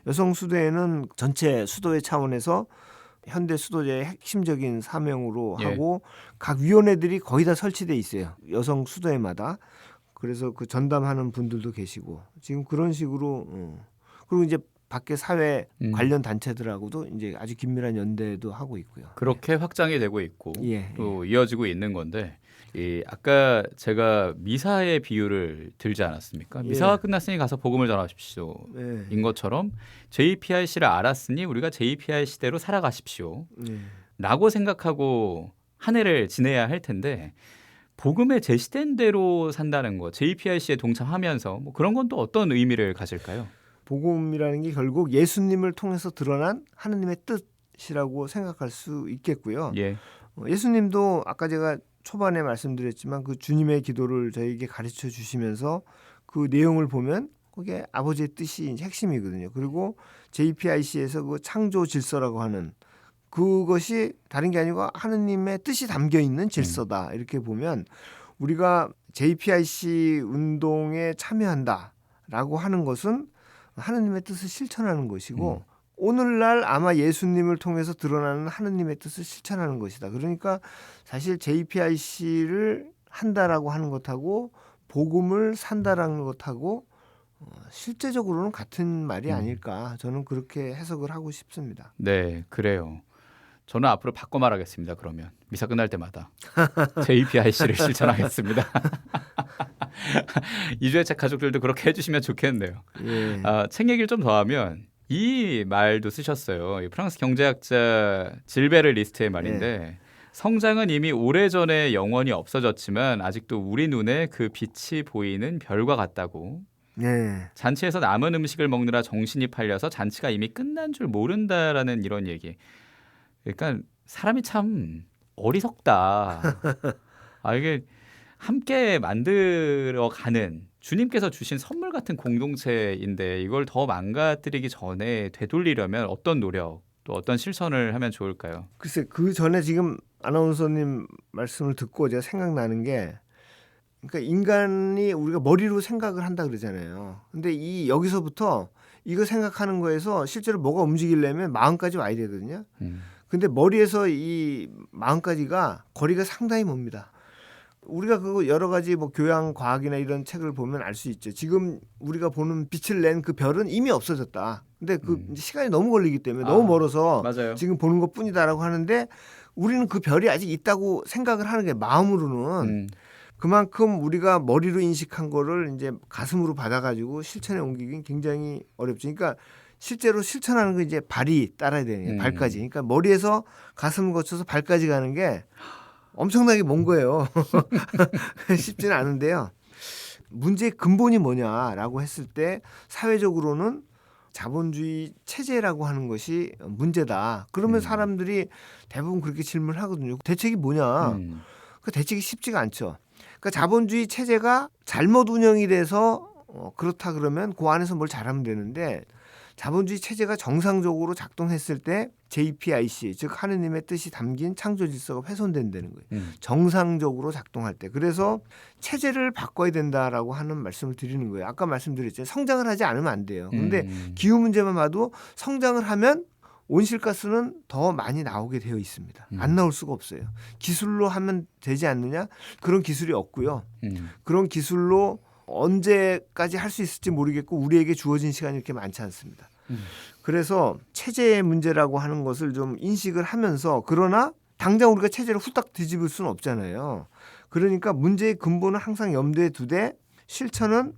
여성 수도회는 전체 수도회 차원에서 현대 수도제의 핵심적인 사명으로 예. 하고 각 위원회들이 거의 다 설치돼 있어요. 여성 수도회마다. 그래서 그 전담하는 분들도 계시고 지금 그런 식으로 그리고 이제 밖에 사회 관련 단체들하고도 이제 아주 긴밀한 연대도 하고 있고요. 그렇게 확장이 되고 있고 예, 또 이어지고 있는 건데, 이 아까 제가 미사의 비유를 들지 않았습니까? 미사가 끝났으니 가서 복음을 전하십시오. 예. 인 것처럼 JPIC를 알았으니 우리가 JPIC대로 살아가십시오. 예. 라고 생각하고 한 해를 지내야 할 텐데, 복음에 제시된 대로 산다는 거, JPIC에 동참하면서 뭐 그런 건 또 어떤 의미를 가질까요? 복음이라는 게 결국 예수님을 통해서 드러난 하느님의 뜻이라고 생각할 수 있겠고요. 예. 예수님도 아까 제가 초반에 말씀드렸지만 그 주님의 기도를 저에게 가르쳐 주시면서 그 내용을 보면 그게 아버지의 뜻이 이제 핵심이거든요. 그리고 JPIC에서 그 창조 질서라고 하는 그것이 다른 게 아니고 하느님의 뜻이 담겨 있는 질서다. 이렇게 보면 우리가 JPIC 운동에 참여한다라고 하는 것은 하느님의 뜻을 실천하는 것이고 오늘날 아마 예수님을 통해서 드러나는 하느님의 뜻을 실천하는 것이다. 그러니까 사실 JPIC를 한다라고 하는 것하고 복음을 산다라는 것하고 실제적으로는 같은 말이 아닐까. 저는 그렇게 해석을 하고 싶습니다. 네, 그래요. 저는 앞으로 바꿔 말하겠습니다. 그러면 미사 끝날 때마다 JPIC를 실천하겠습니다. 이주의 책 가족들도 그렇게 해주시면 좋겠네요. 예. 책 얘기를 좀 더 하면 이 말도 쓰셨어요. 이 프랑스 경제학자 질베르 리스트의 말인데 성장은 이미 오래전에 영원히 없어졌지만 아직도 우리 눈에 그 빛이 보이는 별과 같다고. 네. 잔치에서 남은 음식을 먹느라 정신이 팔려서 잔치가 이미 끝난 줄 모른다라는 이런 얘기. 그러니까 사람이 참 어리석다. 이게 함께 만들어가는 주님께서 주신 선물 같은 공동체인데 이걸 더 망가뜨리기 전에 되돌리려면 어떤 노력 또 어떤 실천을 하면 좋을까요? 글쎄 그 전에 지금 아나운서님 말씀을 듣고 제가 생각나는 게 그러니까 인간이 우리가 머리로 생각을 한다 그러잖아요. 근데 이 여기서부터 이거 생각하는 거에서 실제로 뭐가 움직이려면 마음까지 와야 되거든요. 근데 머리에서 이 마음까지가 거리가 상당히 멉니다. 우리가 그거 여러 가지 뭐 교양 과학이나 이런 책을 보면 알 수 있죠. 지금 우리가 보는 빛을 낸 그 별은 이미 없어졌다. 근데 그 이제 시간이 너무 걸리기 때문에 너무 멀어서 맞아요. 지금 보는 것뿐이다라고 하는데 우리는 그 별이 아직 있다고 생각을 하는 게 마음으로는 그만큼 우리가 머리로 인식한 거를 이제 가슴으로 받아가지고 실천에 옮기긴 굉장히 어렵죠. 그러니까 실제로 실천하는 건 이제 발이 따라야 되는 거예요. 발까지. 그러니까 머리에서 가슴을 거쳐서 발까지 가는 게 엄청나게 먼 거예요. 쉽지는 않은데요. 문제의 근본이 뭐냐라고 했을 때 사회적으로는 자본주의 체제라고 하는 것이 문제다. 그러면 사람들이 대부분 그렇게 질문을 하거든요. 대책이 뭐냐? 그 대책이 쉽지가 않죠. 그러니까 자본주의 체제가 잘못 운영이 돼서 그렇다 그러면 그 안에서 뭘 잘하면 되는데 자본주의 체제가 정상적으로 작동했을 때 JPIC 즉 하느님의 뜻이 담긴 창조 질서가 훼손된다는 거예요. 정상적으로 작동할 때. 그래서 체제를 바꿔야 된다라고 하는 말씀을 드리는 거예요. 아까 말씀드렸죠. 성장을 하지 않으면 안 돼요. 그런데 기후 문제만 봐도 성장을 하면 온실가스는 더 많이 나오게 되어 있습니다. 안 나올 수가 없어요. 기술로 하면 되지 않느냐? 그런 기술이 없고요. 그런 기술로 언제까지 할 수 있을지 모르겠고 우리에게 주어진 시간이 이렇게 많지 않습니다. 그래서 체제의 문제라고 하는 것을 좀 인식을 하면서 그러나 당장 우리가 체제를 후딱 뒤집을 수는 없잖아요. 그러니까 문제의 근본은 항상 염두에 두되 실천은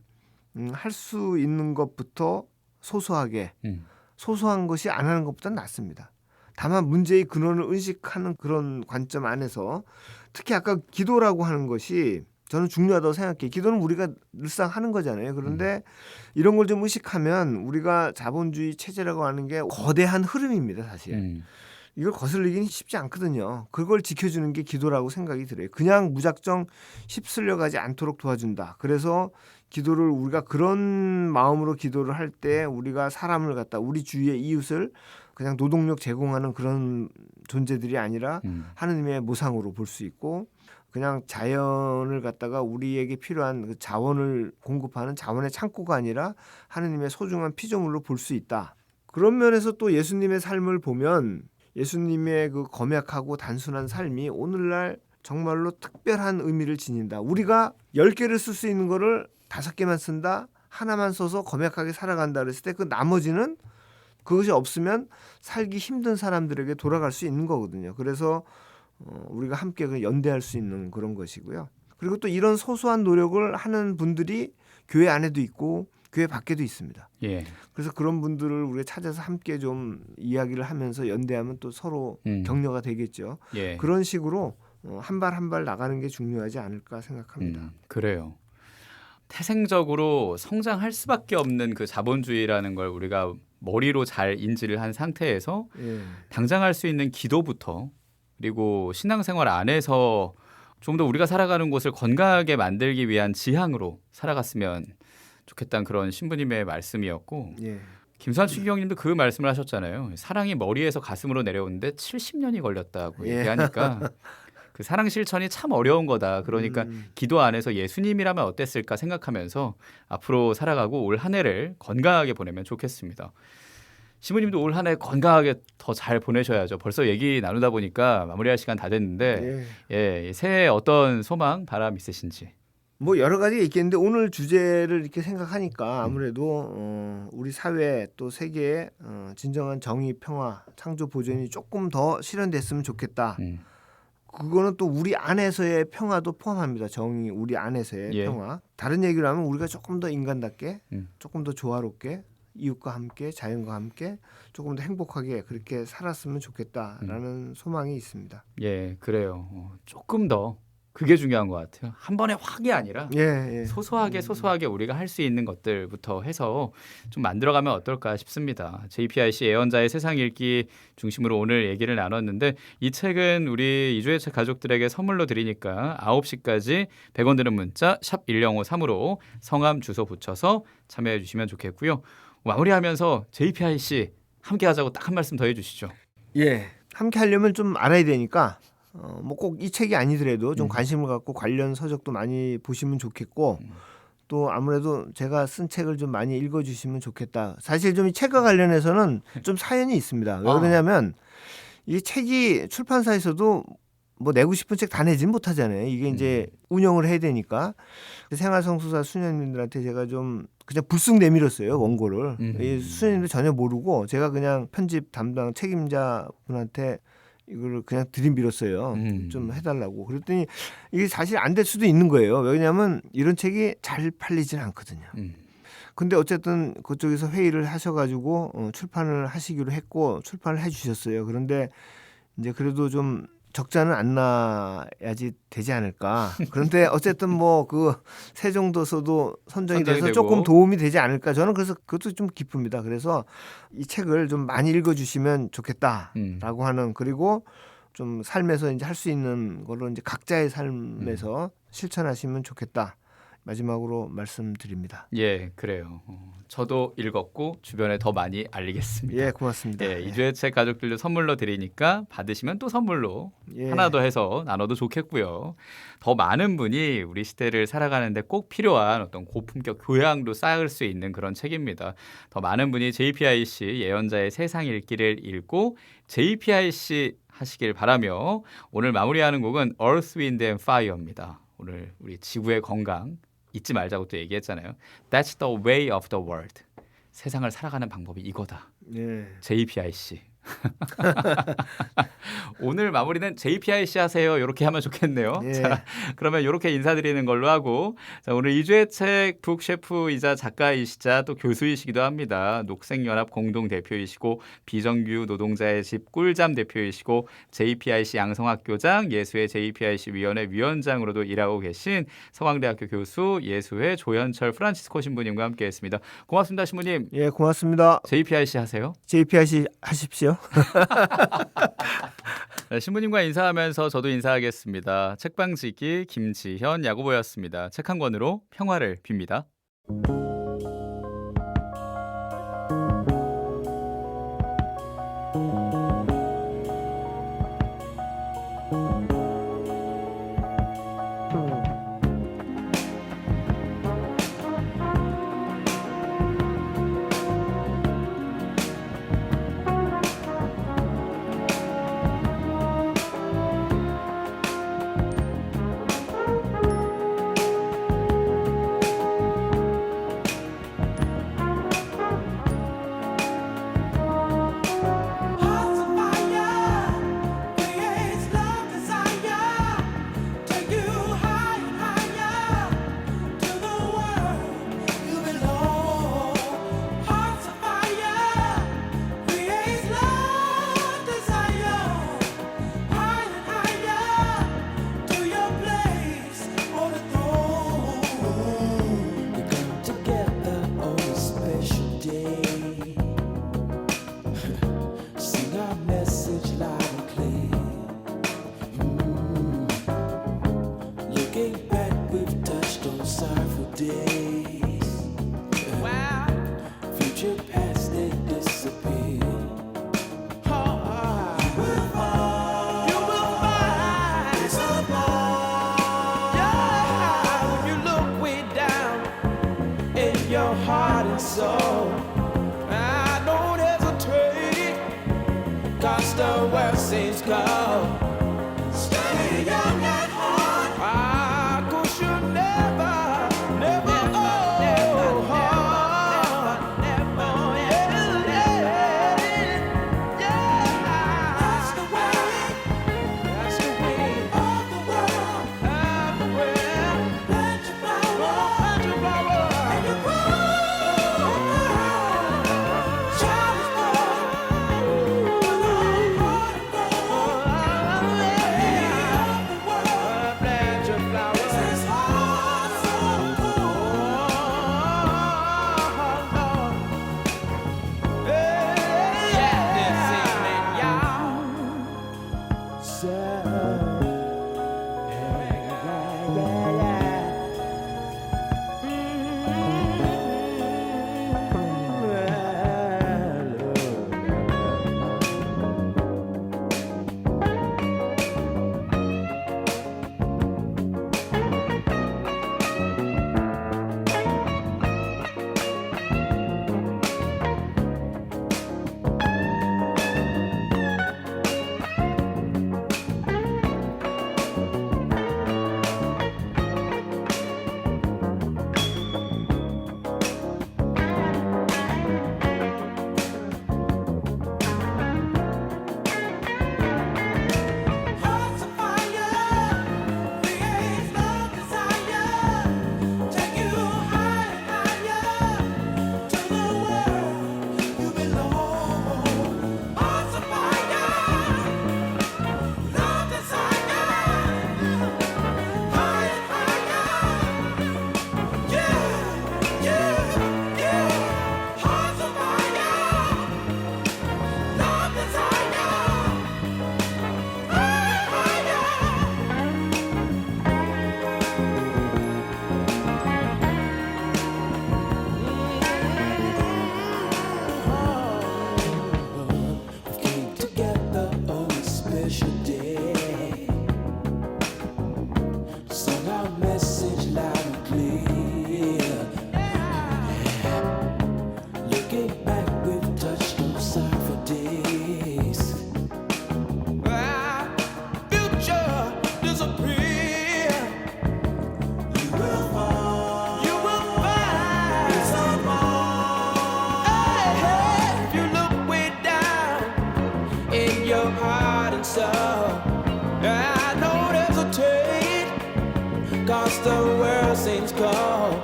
할 수 있는 것부터 소소하게 소소한 것이 안 하는 것보다는 낫습니다. 다만 문제의 근원을 의식하는 그런 관점 안에서 특히 아까 기도라고 하는 것이 저는 중요하다고 생각해요. 기도는 우리가 늘상 하는 거잖아요. 그런데 이런 걸 좀 의식하면 우리가 자본주의 체제라고 하는 게 거대한 흐름입니다. 사실. 이걸 거슬리기는 쉽지 않거든요. 그걸 지켜주는 게 기도라고 생각이 들어요. 그냥 무작정 휩쓸려 가지 않도록 도와준다. 그래서 기도를 우리가 그런 마음으로 기도를 할 때 우리가 사람을 갖다 우리 주위의 이웃을 그냥 노동력 제공하는 그런 존재들이 아니라 하느님의 모상으로 볼 수 있고 그냥 자연을 갖다가 우리에게 필요한 그 자원을 공급하는 자원의 창고가 아니라 하느님의 소중한 피조물로 볼 수 있다. 그런 면에서 또 예수님의 삶을 보면 예수님의 그 검약하고 단순한 삶이 오늘날 정말로 특별한 의미를 지닌다. 우리가 10개를 쓸 수 있는 거를 5개만 쓴다. 하나만 써서 검약하게 살아간다 그랬을 때 그 나머지는 그것이 없으면 살기 힘든 사람들에게 돌아갈 수 있는 거거든요. 그래서 우리가 함께 연대할 수 있는 그런 것이고요. 그리고 또 이런 소소한 노력을 하는 분들이 교회 안에도 있고 교회 밖에도 있습니다. 예. 그래서 그런 분들을 우리가 찾아서 함께 좀 이야기를 하면서 연대하면 또 서로 격려가 되겠죠. 예. 그런 식으로 한 발 한 발 나가는 게 중요하지 않을까 생각합니다. 그래요. 태생적으로 성장할 수밖에 없는 그 자본주의라는 걸 우리가 머리로 잘 인지를 한 상태에서 예. 당장 할 수 있는 기도부터 그리고 신앙생활 안에서 좀 더 우리가 살아가는 곳을 건강하게 만들기 위한 지향으로 살아갔으면 좋겠다는 그런 신부님의 말씀이었고 예. 김수환 추기경님도 그 말씀을 하셨잖아요. 사랑이 머리에서 가슴으로 내려오는데 70년이 걸렸다고 예. 얘기하니까 그 사랑 실천이 참 어려운 거다. 그러니까 기도 안에서 예수님이라면 어땠을까 생각하면서 앞으로 살아가고 올 한 해를 건강하게 보내면 좋겠습니다. 시부님도 올 한 해 건강하게 더 잘 보내셔야죠. 벌써 얘기 나누다 보니까 마무리할 시간 다 됐는데 새해 어떤 소망, 바람 있으신지. 뭐 여러 가지가 있겠는데 오늘 주제를 이렇게 생각하니까 아무래도 우리 사회 또 세계의 진정한 정의, 평화, 창조 보존이 조금 더 실현됐으면 좋겠다. 그거는 또 우리 안에서의 평화도 포함합니다. 정의, 우리 안에서의 평화. 다른 얘기로 하면 우리가 조금 더 인간답게, 조금 더 조화롭게, 이웃과 함께, 자연과 함께 조금 더 행복하게 그렇게 살았으면 좋겠다라는 소망이 있습니다. 예, 그래요. 조금 더 그게 중요한 것 같아요. 한 번에 확이 아니라 소소하게 우리가 할 수 있는 것들부터 해서 좀 만들어가면 어떨까 싶습니다. JPIC 예언자의 세상 읽기 중심으로 오늘 얘기를 나눴는데 이 책은 우리 이주의 책 가족들에게 선물로 드리니까 9시까지 100원 드는 문자 샵 1053으로 성함 주소 붙여서 참여해 주시면 좋겠고요. 마무리하면서 JPIC 함께 하자고 딱 한 말씀 더 해주시죠. 예, 함께 하려면 좀 알아야 되니까 뭐 꼭 이 책이 아니더라도 좀 관심을 갖고 관련 서적도 많이 보시면 좋겠고 또 아무래도 제가 쓴 책을 좀 많이 읽어주시면 좋겠다. 사실 좀 이 책과 관련해서는 좀 사연이 있습니다. 왜 그러냐면 이 책이 출판사에서도 뭐 내고 싶은 책 다 내진 못하잖아요. 이게 이제 운영을 해야 되니까 생활성수사 수녀님들한테 제가 좀 그냥 불쑥 내밀었어요. 원고를. 이 수녀님들 전혀 모르고 제가 그냥 편집 담당 책임자 분한테 이거를 그냥 들이밀었어요. 좀 해달라고. 그랬더니 이게 사실 안 될 수도 있는 거예요. 왜냐하면 이런 책이 잘 팔리진 않거든요. 근데 어쨌든 그쪽에서 회의를 하셔가지고 출판을 하시기로 했고 출판을 해주셨어요. 그런데 이제 그래도 좀 적자는 안 나야지 되지 않을까. 그런데 어쨌든 뭐 그 세종도서도 선정이 돼서 되고. 조금 도움이 되지 않을까. 저는 그래서 그것도 좀 기쁩니다. 그래서 이 책을 좀 많이 읽어주시면 좋겠다라고 하는 그리고 좀 삶에서 이제 할 수 있는 거로 이제 각자의 삶에서 실천하시면 좋겠다. 마지막으로 말씀드립니다. 예, 그래요. 저도 읽었고 주변에 더 많이 알리겠습니다. 예, 고맙습니다. 예, 이주의 책 가족들도 선물로 드리니까 받으시면 또 선물로 하나 더 해서 나눠도 좋겠고요. 더 많은 분이 우리 시대를 살아가는데 꼭 필요한 어떤 고품격 교양도 쌓을 수 있는 그런 책입니다. 더 많은 분이 JPIC 예언자의 세상 읽기를 읽고 JPIC 하시길 바라며 오늘 마무리하는 곡은 Earth, Wind and Fire입니다. 오늘 우리 지구의 건강 잊지 말자고 또 얘기했잖아요. That's the way of the world. 세상을 살아가는 방법이 이거다. 예. JPIC. 오늘 마무리는 JPIC 하세요. 이렇게 하면 좋겠네요. 예. 자, 그러면 이렇게 인사드리는 걸로 하고 자, 오늘 이주의 책 북 셰프이자 작가이시자 또 교수이시기도 합니다. 녹색연합 공동대표이시고 비정규 노동자의 집 꿀잠 대표이시고 JPIC 양성학교장 예수회 JPIC 위원회 위원장으로도 일하고 계신 서강대학교 교수 예수회 조현철 프란치스코 신부님과 함께했습니다. 고맙습니다, 신부님. 예, 고맙습니다. JPIC 하세요. JPIC 하십시오. 네, 신부님과 인사하면서 저도 인사하겠습니다. 책방지기 김지현 야고보였습니다. 책 한 권으로 평화를 빕니다. and soul. I don't hesitate, 'cause the world seems cold. Stay young at heart. Ah, 'cause you never, never, That's the way of the world. Plant your flower, and you grow. Child is born with a heart of gold. Of the world, plant your flower. His heart so cold. Yeah, this evening, y'all. So, hearts of fire, create love, desire, take you higher and higher to the world you belong. Hearts of fire, love, desire, higher and higher. Yeah, yeah, yeah. Hearts of fire, love, desire. Came together on a special day, sung our message loud and clear. Looking back, we've touched on sorrowful days. Future disappear. You will find. You will find. If you look way down in your heart and soul, I don't hesitate, 'cause the world seems cold.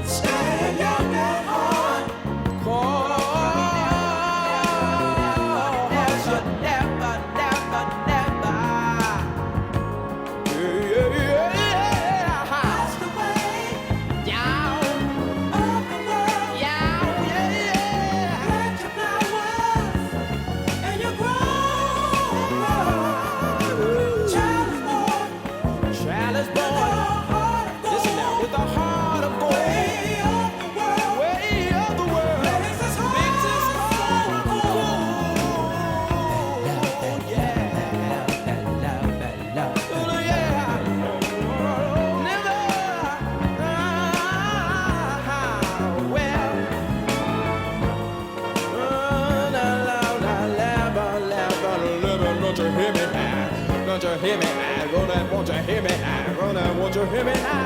Stay young at heart. Cause you never, never, never. That's the way down of the world. Plant your flowers and you grow. Child is born. Child is born. Listen now, with a heart of gold. Way of the world. Makes his heart cold. Yeah. Oh, yeah. Never. Well. Don't you hear me now? Don't you hear me now? Won't you hear me now? Won't you hear me now?